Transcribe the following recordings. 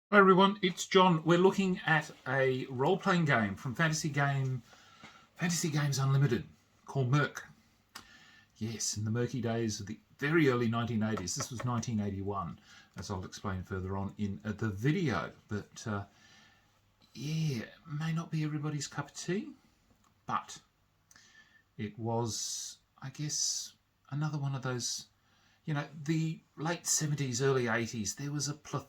Hi everyone, it's John. We're looking at a role-playing game from Fantasy Games Unlimited called MERC. Yes, in the murky days of the very early 1980s. This was 1981, as I'll explain further on in the video. But yeah, it may not be everybody's cup of tea, but it was, I guess, another one of those, the late 70s, early 80s, there was a plethora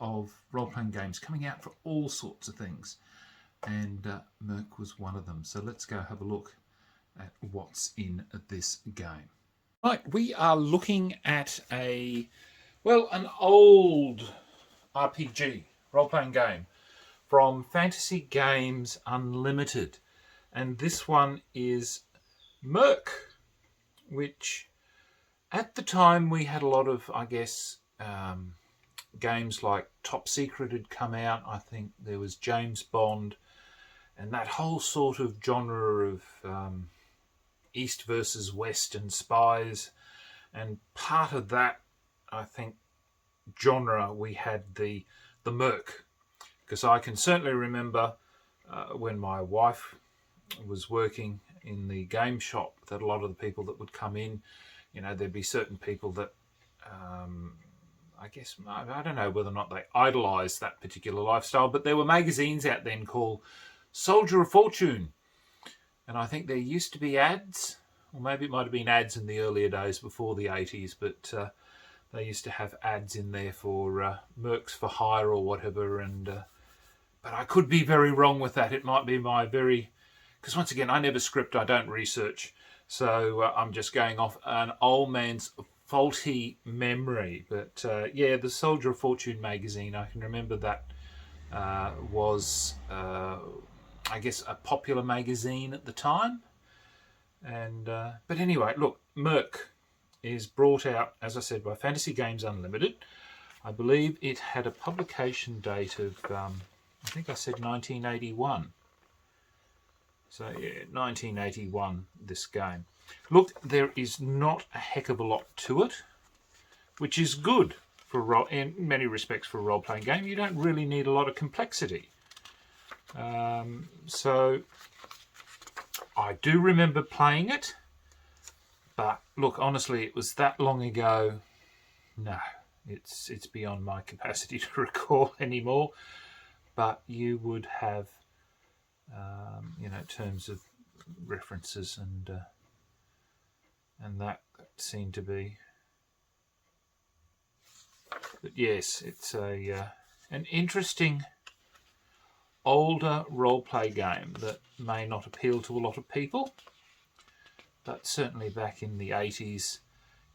of role-playing games coming out for all sorts of things, and MERC was one of them. So let's go have a look at what's in this game. Right, we are looking at an old RPG, role-playing game, from Fantasy Games Unlimited. And this one is MERC, which at the time we had a lot of, I guess, games like Top Secret had come out. I think there was James Bond and that whole sort of genre of East versus West and spies. And part of that, I think, genre, we had the MERC. Because I can certainly remember when my wife was working in the game shop, that a lot of the people that would come in, there'd be certain people that I guess, I don't know whether or not they idolised that particular lifestyle, but there were magazines out then called Soldier of Fortune. And I think there used to be ads, or maybe it might have been ads in the earlier days before the 80s, but they used to have ads in there for Mercs for hire or whatever. And but I could be very wrong with that. It might be my very... Because once again, I never script, I don't research. So I'm just going off an old man's faulty memory. But yeah, the Soldier of Fortune magazine, I can remember that was, I guess, a popular magazine at the time. And but anyway, look, MERC is brought out, as I said, by Fantasy Games Unlimited. I believe it had a publication date of, I think I said 1981. So yeah, 1981, this game. Look, there is not a heck of a lot to it, which is good for in many respects for a role-playing game. You don't really need a lot of complexity. So I do remember playing it, but look, honestly, it was that long ago. No, it's beyond my capacity to recall anymore. But you would have, terms of references and that seemed to be. But yes, it's an interesting older role-play game that may not appeal to a lot of people, but certainly back in the 80s,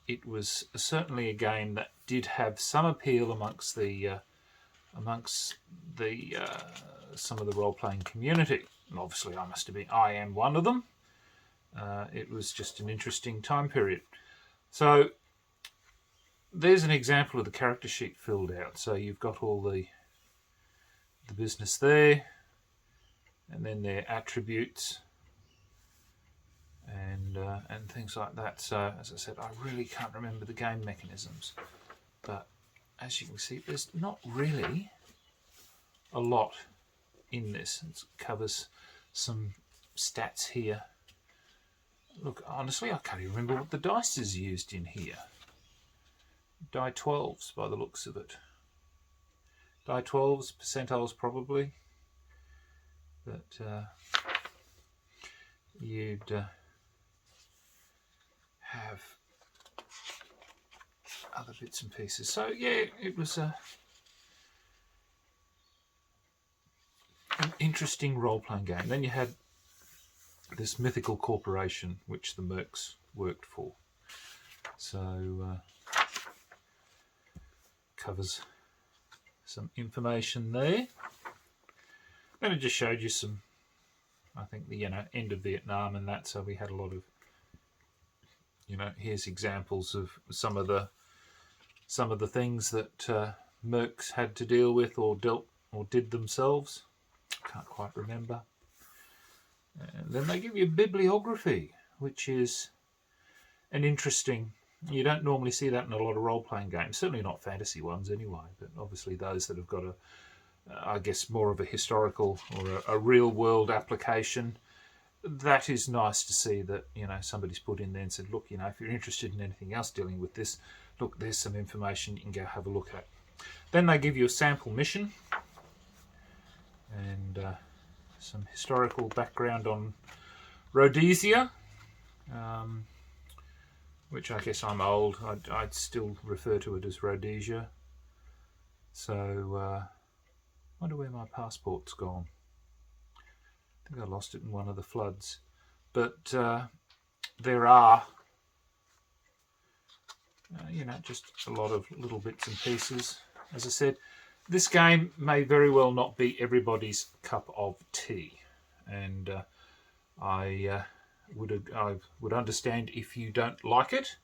it was certainly a game that did have some appeal amongst the some of the role-playing community. And obviously, I am one of them. It was just an interesting time period. So there's an example of the character sheet filled out. So you've got all the business there, and then their attributes and things like that. So as I said, I really can't remember the game mechanisms, but as you can see, there's not really a lot in this. It covers some stats here. Look, honestly, I can't even remember what the dice is used in here. Die 12s by the looks of it. Die 12s, percentiles probably. But you'd have other bits and pieces. So yeah, it was an interesting role-playing game. Then you had this mythical corporation which the Mercs worked for. So covers some information there. And it just showed you some, I think, the end of Vietnam and that. So we had a lot of, here's examples of some of the things that Mercs had to deal with or did themselves. Can't quite remember. And then they give you bibliography, which is an interesting You don't normally see that in a lot of role-playing games, certainly not fantasy ones anyway, but obviously those that have got a, I guess, more of a historical or a real-world application. That is nice to see that, you know, somebody's put in there and said, look, you know, if you're interested in anything else dealing with this, look, there's some information you can go have a look at. Then they give you a sample mission and some historical background on Rhodesia, which I guess I'm old. I'd still refer to it as Rhodesia. So, wonder where my passport's gone. I think I lost it in one of the floods. But there are, you know, just a lot of little bits and pieces. As I said, this game may very well not be everybody's cup of tea. And I would understand if you don't like it,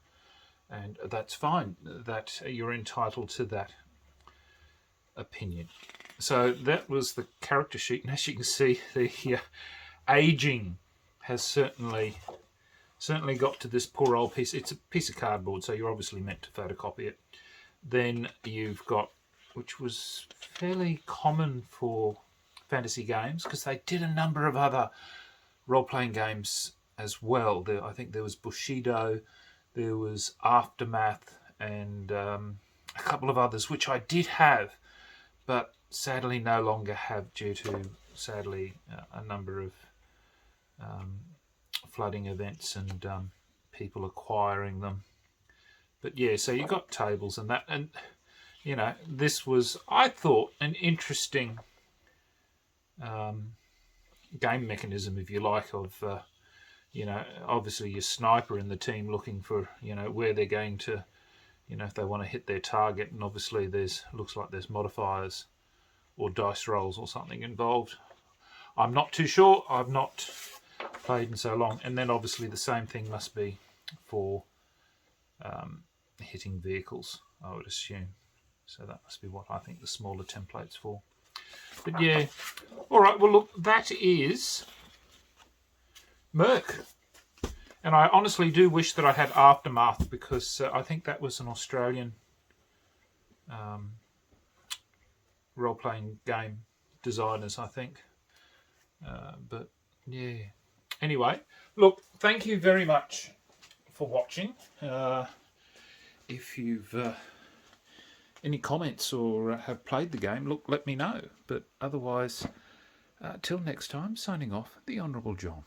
and that's fine. That you're entitled to that opinion. So that was the character sheet, and as you can see, the aging has certainly got to this poor old piece. It's a piece of cardboard, so you're obviously meant to photocopy it. Then you've got, which was fairly common for fantasy games, because they did a number of other role-playing games as well. I think there was Bushido, there was Aftermath, and a couple of others, which I did have, but sadly no longer have due to, sadly, a number of flooding events and people acquiring them. But yeah, so you got tables and that, and you know, this was, I thought, an interesting game mechanism, if you like, of you know, obviously your sniper in the team looking for, you know, where they're going to, you know, if they want to hit their target, and obviously looks like there's modifiers or dice rolls or something involved. I'm not too sure. I've not played in so long. And then obviously the same thing must be for hitting vehicles, I would assume. So that must be what I think the smaller template's for. But yeah, all right. Well, look, that is MERC. And I honestly do wish that I had Aftermath, because I think that was an Australian role-playing game designers, I think. But yeah. Anyway, look, thank you very much for watching. If you've any comments or have played the game, look, let me know. But otherwise, till next time, signing off, the Honourable John.